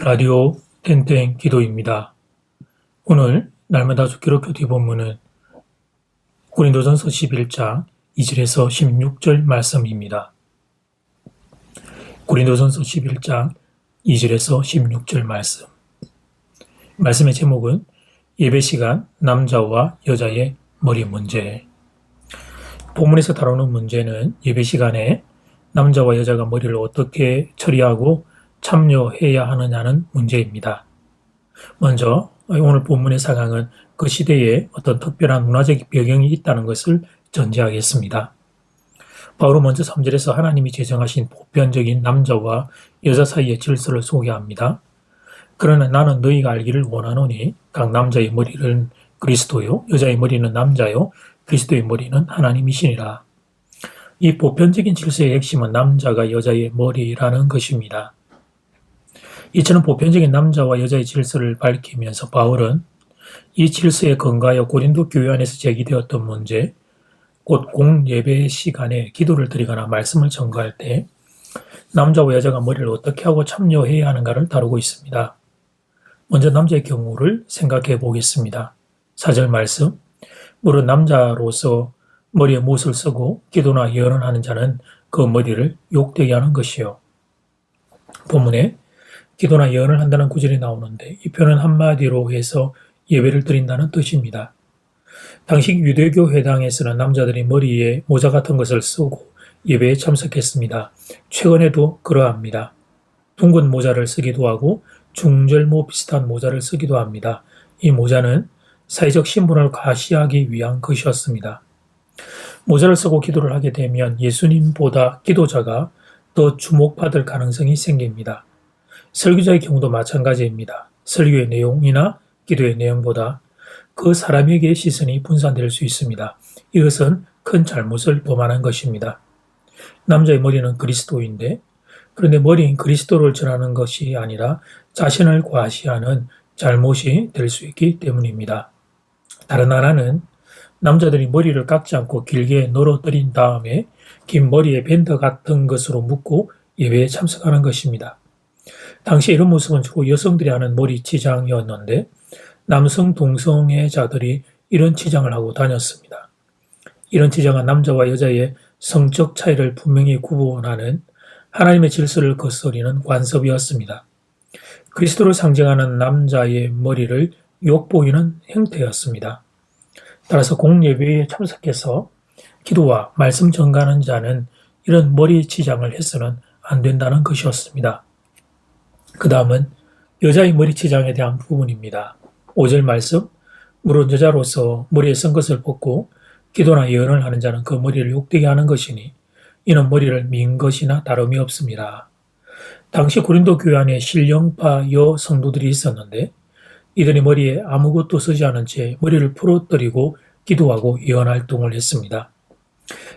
라디오 땡땡 기도입니다. 오늘 날마다 기록 교티 본문은 고린도전서 11장 2절에서 16절 말씀입니다. 고린도전서 11장 2절에서 16절 말씀. 말씀의 제목은 예배시간 남자와 여자의 머리 문제. 본문에서 다루는 문제는 예배시간에 남자와 여자가 머리를 어떻게 처리하고 참여해야 하느냐는 문제입니다. 먼저 오늘 본문의 상황은 그 시대에 어떤 특별한 문화적 배경이 있다는 것을 전제하겠습니다. 바울은 먼저 3절에서 하나님이 제정하신 보편적인 남자와 여자 사이의 질서를 소개합니다. 그러나 나는 너희가 알기를 원하노니 각 남자의 머리는 그리스도요 여자의 머리는 남자요 그리스도의 머리는 하나님이시니라. 이 보편적인 질서의 핵심은 남자가 여자의 머리라는 것입니다. 이처럼 보편적인 남자와 여자의 질서를 밝히면서 바울은 이 질서에 근거하여 고린도 교회 안에서 제기되었던 문제, 곧 공예배 시간에 기도를 드리거나 말씀을 전가할 때 남자와 여자가 머리를 어떻게 하고 참여해야 하는가를 다루고 있습니다. 먼저 남자의 경우를 생각해 보겠습니다. 4절 말씀, 물론 남자로서 머리에 못을 쓰고 기도나 예언을 하는 자는 그 머리를 욕되게 하는 것이요. 본문에 기도나 예언을 한다는 구절이 나오는데 이 표현은 한마디로 해서 예배를 드린다는 뜻입니다. 당시 유대교 회당에서는 남자들이 머리에 모자 같은 것을 쓰고 예배에 참석했습니다. 최근에도 그러합니다. 둥근 모자를 쓰기도 하고 중절모 비슷한 모자를 쓰기도 합니다. 이 모자는 사회적 신분을 과시하기 위한 것이었습니다. 모자를 쓰고 기도를 하게 되면 예수님보다 기도자가 더 주목받을 가능성이 생깁니다. 설교자의 경우도 마찬가지입니다. 설교의 내용이나 기도의 내용보다 그 사람에게 시선이 분산될 수 있습니다. 이것은 큰 잘못을 범하는 것입니다. 남자의 머리는 그리스도인데 그런데 머리인 그리스도를 전하는 것이 아니라 자신을 과시하는 잘못이 될 수 있기 때문입니다. 다른 하나는 남자들이 머리를 깎지 않고 길게 늘어뜨린 다음에 긴 머리에 밴드 같은 것으로 묶고 예배에 참석하는 것입니다. 당시 이런 모습은 주로 여성들이 하는 머리 치장이었는데 남성 동성애자들이 이런 치장을 하고 다녔습니다. 이런 치장은 남자와 여자의 성적 차이를 분명히 구분하는 하나님의 질서를 거스르는 관습이었습니다. 그리스도를 상징하는 남자의 머리를 욕보이는 형태였습니다. 따라서 공예배에 참석해서 기도와 말씀 전가하는 자는 이런 머리 치장을 해서는 안 된다는 것이었습니다. 그 다음은 여자의 머리 치장에 대한 부분입니다. 5절 말씀, 물론 여자로서 머리에 쓴 것을 벗고 기도나 예언을 하는 자는 그 머리를 욕되게 하는 것이니 이는 머리를 민 것이나 다름이 없습니다. 당시 고린도 교회 안에 신령파 여 성도들이 있었는데 이들이 머리에 아무것도 쓰지 않은 채 머리를 풀어뜨리고 기도하고 예언 활동을 했습니다.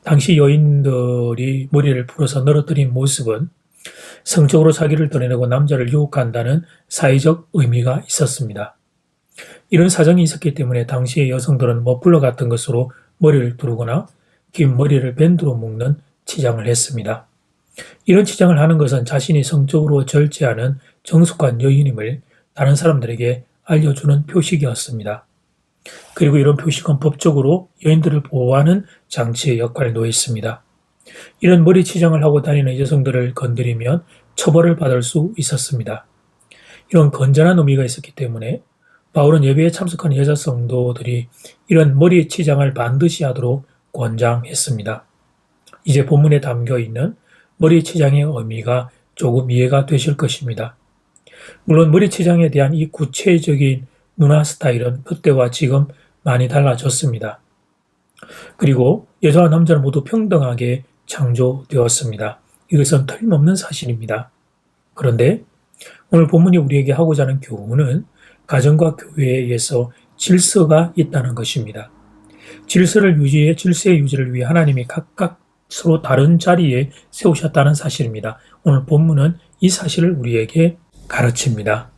당시 여인들이 머리를 풀어서 늘어뜨린 모습은 성적으로 자기를 드러내고 남자를 유혹한다는 사회적 의미가 있었습니다. 이런 사정이 있었기 때문에 당시의 여성들은 머플러 같은 것으로 머리를 두르거나 긴 머리를 밴드로 묶는 치장을 했습니다. 이런 치장을 하는 것은 자신이 성적으로 절제하는 정숙한 여인임을 다른 사람들에게 알려주는 표식이었습니다. 그리고 이런 표식은 법적으로 여인들을 보호하는 장치의 역할을 노했습니다. 이런 머리 치장을 하고 다니는 여성들을 건드리면 처벌을 받을 수 있었습니다. 이런 건전한 의미가 있었기 때문에 바울은 예배에 참석하는 여자 성도들이 이런 머리 치장을 반드시 하도록 권장했습니다. 이제 본문에 담겨 있는 머리 치장의 의미가 조금 이해가 되실 것입니다. 물론 머리 치장에 대한 이 구체적인 문화 스타일은 그때와 지금 많이 달라졌습니다. 그리고 여자와 남자는 모두 평등하게 창조되었습니다. 이것은 틀림없는 사실입니다. 그런데 오늘 본문이 우리에게 하고자 하는 교훈은 가정과 교회에서 질서가 있다는 것입니다. 질서의 유지를 위해 하나님이 각각 서로 다른 자리에 세우셨다는 사실입니다. 오늘 본문은 이 사실을 우리에게 가르칩니다.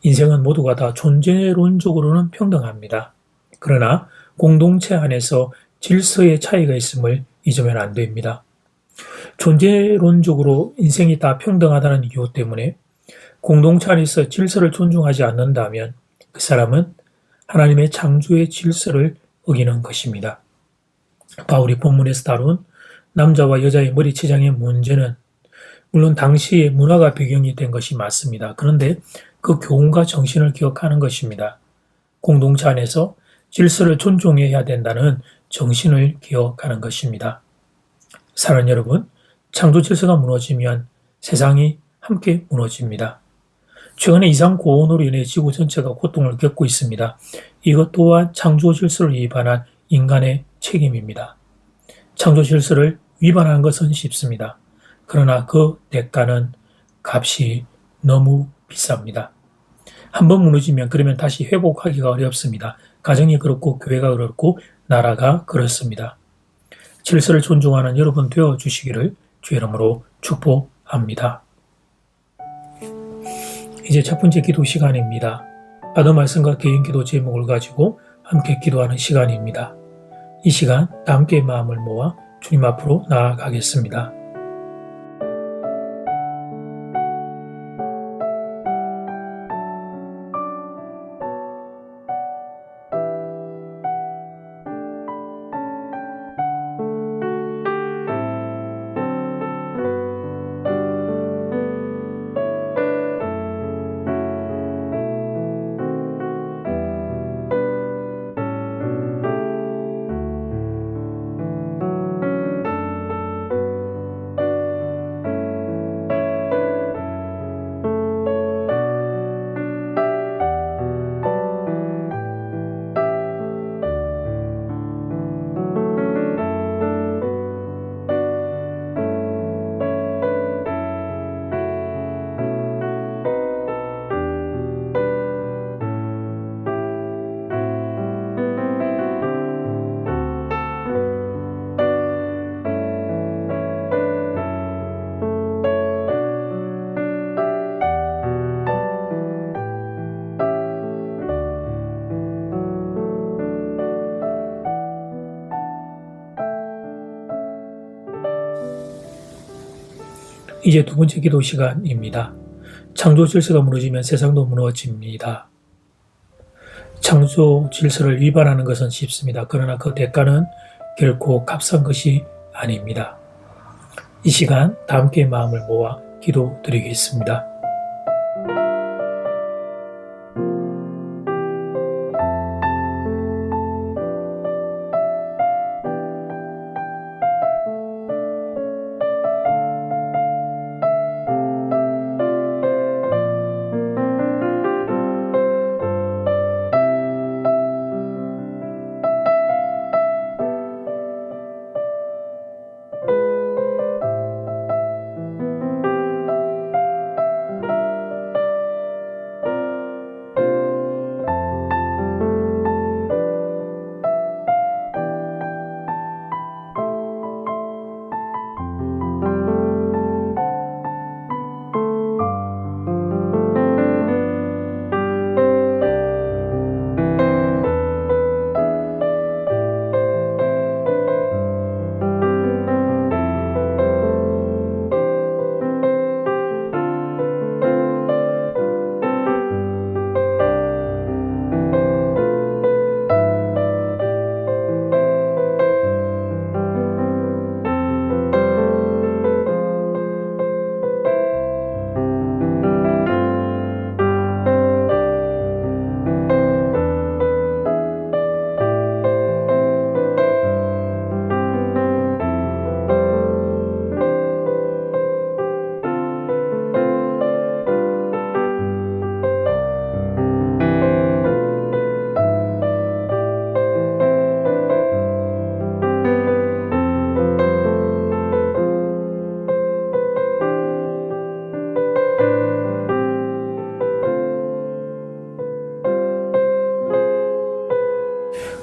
인생은 모두가 다 존재론적으로는 평등합니다. 그러나 공동체 안에서 질서의 차이가 있음을 잊으면 안 됩니다. 존재론적으로 인생이 다 평등하다는 이유 때문에 공동체 안에서 질서를 존중하지 않는다면 그 사람은 하나님의 창조의 질서를 어기는 것입니다. 바울이 본문에서 다룬 남자와 여자의 머리치장의 문제는 물론 당시의 문화가 배경이 된 것이 맞습니다. 그런데 그 교훈과 정신을 기억하는 것입니다. 공동체 안에서 질서를 존중해야 된다는 정신을 기억하는 것입니다. 사랑하는 여러분, 창조 질서가 무너지면 세상이 함께 무너집니다. 최근에 이상 고온으로 인해 지구 전체가 고통을 겪고 있습니다. 이것 또한 창조 질서를 위반한 인간의 책임입니다. 창조 질서를 위반하는 것은 쉽습니다. 그러나 그 대가는 값이 너무 비쌉니다. 한번 무너지면 그러면 다시 회복하기가 어렵습니다. 가정이 그렇고 교회가 그렇고 나라가 그렇습니다. 질서를 존중하는 여러분 되어주시기를 주의 이름으로 축복합니다. 이제 첫 번째 기도 시간입니다. 받은 말씀과 개인 기도 제목을 가지고 함께 기도하는 시간입니다. 이 시간 다 함께 마음을 모아 주님 앞으로 나아가겠습니다. 이제 두 번째 기도 시간입니다. 창조 질서가 무너지면 세상도 무너집니다. 창조 질서를 위반하는 것은 쉽습니다. 그러나 그 대가는 결코 값싼 것이 아닙니다. 이 시간 다 함께 마음을 모아 기도드리겠습니다.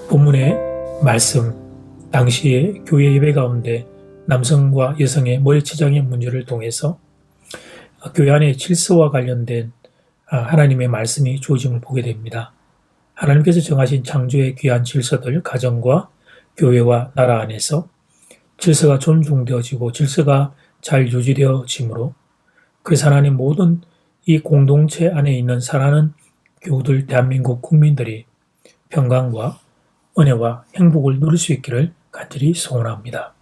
본문의 말씀, 당시의 교회 예배 가운데 남성과 여성의 머리치장의 문제를 통해서 교회 안의 질서와 관련된 하나님의 말씀이 주어짐을 보게 됩니다. 하나님께서 정하신 창조의 귀한 질서들, 가정과 교회와 나라 안에서 질서가 존중되어지고 질서가 잘 유지되어지므로 그래서 하나님 모든 이 공동체 안에 있는 사랑하는 교우들 대한민국 국민들이 평강과 은혜와 행복을 누릴 수 있기를 간절히 소원합니다.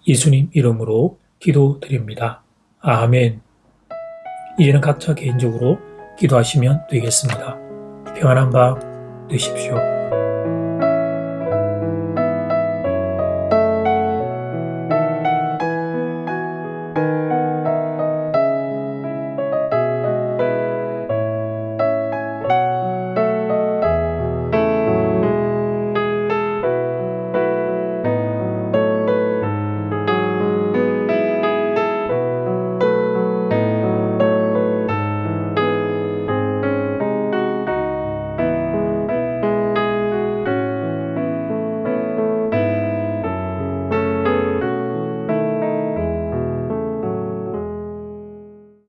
예수님 이름으로 기도드립니다. 아멘. 이제는 각자 개인적으로 기도하시면 되겠습니다. 평안한 밤 되십시오.